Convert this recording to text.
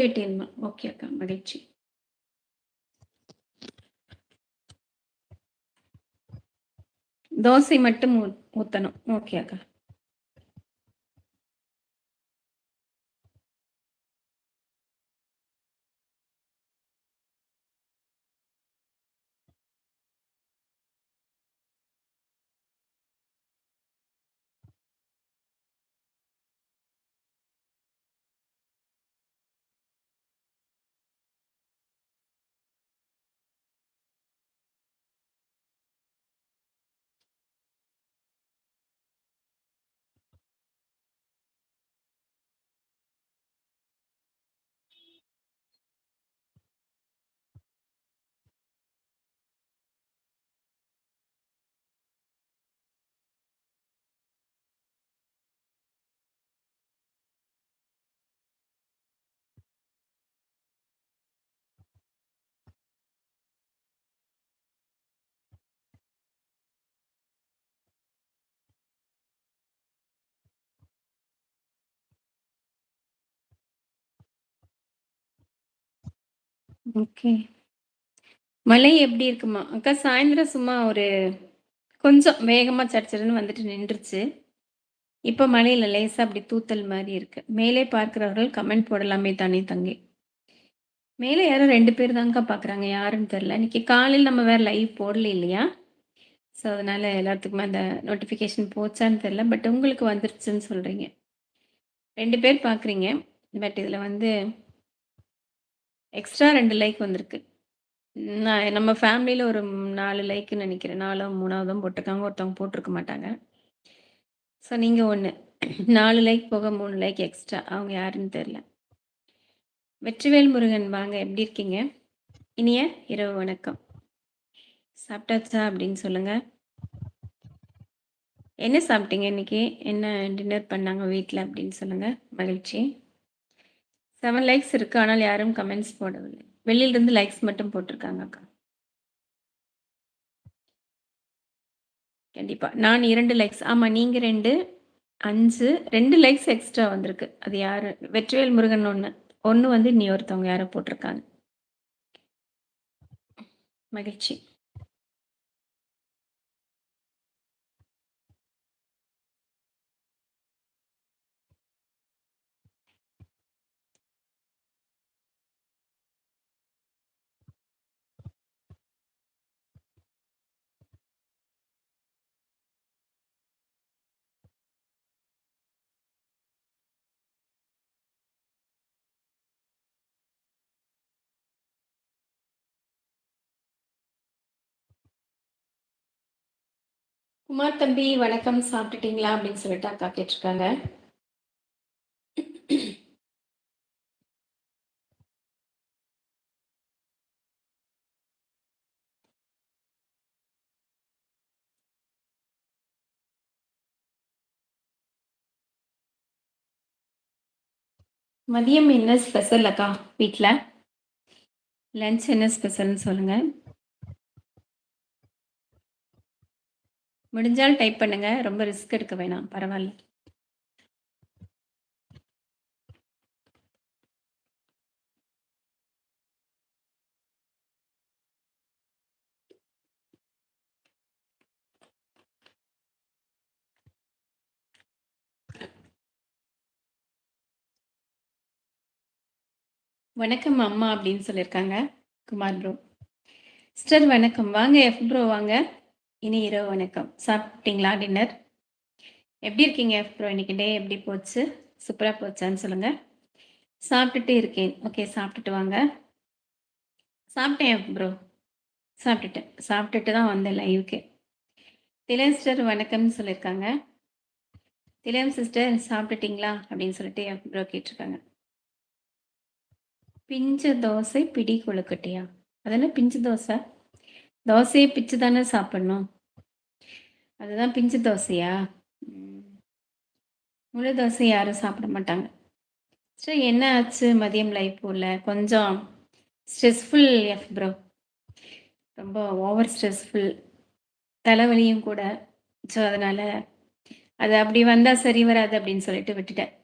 கேட்டேன்மா. Okay அக்கா. மகிழ்ச்சி. தோசை மட்டும் ஊத்தணும். ஓகே அக்கா. ஓகே. மழை எப்படி இருக்குமா? அக்கா சாயந்திரம் சும்மா ஒரு கொஞ்சம் வேகமா சடச்சடன்னு வந்துட்டு நின்றுச்சு. இப்ப மழை இல்ல. லேசா அப்படி தூத்தல் மாரி இருக்கு. மேலே பார்க்கிறவர்கள் கமெண்ட் போடலாமே தானே தங்கை. மேலே யாரோ 2 பேர் தான்க்கா பார்க்குறாங்க. யாருன்னு தெரியல. இன்னைக்கு காலையில நம்ம வேற லைவ் போடல இல்லையா? ஸோ, அதனால எல்லாத்துக்குமே அந்த நோட்டிஃபிகேஷன் போச்சான்னு தெரியல. பட் உங்களுக்கு வந்துருச்சுன்னு சொல்றீங்க. 2 பேர் பார்க்குறீங்க. பட் இதுல வந்து எக்ஸ்ட்ரா 2 லைக் வந்திருக்கு. நான் நம்ம ஃபேமிலில ஒரு 4 லைக்குன்னு நெனைக்கிறேன். 4ஓ 3ஓ தான் போட்டுருக்காங்க. ஒருத்தவங்க போட்டுருக்க மாட்டாங்க. ஸோ நீங்க 1. 4 லைக் போக 3 லைக் எக்ஸ்ட்ரா. அவங்க யாருன்னு தெரியல. வெற்றிவேல் முருகன் வாங்க. எப்படி இருக்கீங்க? இனிய இரவு வணக்கம். சாப்பிட்டாச்சா அப்படின்னு சொல்லுங்க. என்ன சாப்பிட்டீங்க இன்னைக்கு? என்ன டின்னர் பண்ணாங்க வீட்ல அப்படின்னு சொல்லுங்க. மகிழ்ச்சி. 7 லைக்ஸ் இருக்கு. ஆனால் யாரும் கமெண்ட்ஸ் போடவில்லை. வெளியிலிருந்து லைக்ஸ் மட்டும் போட்டுருக்காங்க அக்கா. கண்டிப்பா. நான் 2 லைக்ஸ். ஆமா நீங்க 2, 5 2 லைக்ஸ் எக்ஸ்ட்ரா வந்திருக்கு. அது யாரு? வெற்றிவேல் முருகன் 1. 1 வந்து இன்னொருத்தவங்க யாரோ போட்டுருக்காங்க. மகிழ்ச்சி. குமார் தம்பி வணக்கம் சாப்பிட்டுட்டீங்களா? அப்படின்னு சொல்லிட்டு அக்கா கேட்டிருக்காங்க. மதியம் என்ன ஸ்பெஷல் அக்கா வீட்ல? லஞ்ச் என்ன ஸ்பெஷல்ன்னு சொல்லுங்க. முடிஞ்சால் டைப் பண்ணுங்க. ரொம்ப ரிஸ்க் எடுக்க வேணாம். பரவால்ல. வணக்கம் அம்மா அப்படின்னு சொல்லியிருக்காங்க. குமார் ப்ரோ. சிஸ்டர் வணக்கம். வாங்க எஃப் ப்ரோ வாங்க. இனி இரவு வணக்கம். சாப்பிட்டீங்களா டின்னர்? எப்படி இருக்கீங்க எஃப் ப்ரோ? இன்னைக்கு டே எப்படி போச்சு? சூப்பரா போச்சான்னு சொல்லுங்க. சாப்பிட்டுட்டு இருக்கேன். ஓகே சாப்பிட்டுட்டு வாங்க. சாப்பிட்டேன் எஃப் ப்ரோ. சாப்பிட்டுட்டேன். சாப்பிட்டுட்டு தான் வந்தேன் லைவ்க்கு. திலன் சிஸ்டர் வணக்கம்னு சொல்லியிருக்காங்க. திலன் சிஸ்டர் சாப்பிட்டுட்டீங்களா? அப்படின்னு சொல்லிட்டு எஃப் ப்ரோ கேட்டிருக்காங்க. பிஞ்சு தோசை பிடி கொழுக்கட்டையா? அது என்ன பிஞ்சு தோசை? தோசைய பிச்சு தானே சாப்பிடணும். அதுதான் பிஞ்சு தோசையா? ம். முழு தோசை யாரும் சாப்பிட மாட்டாங்க. சரி என்ன ஆச்சு மதியம் லைவ் போடல? கொஞ்சம் ஸ்ட்ரெஸ்ஃபுல் எஃப் ப்ரோ. ரொம்ப ஓவர் ஸ்ட்ரெஸ்ஃபுல். தலைவலியும் கூட. ஸோ அதனால அது அப்படி வந்தா சரி வராது அப்படின்னு சொல்லிட்டு விட்டுட்டேன்.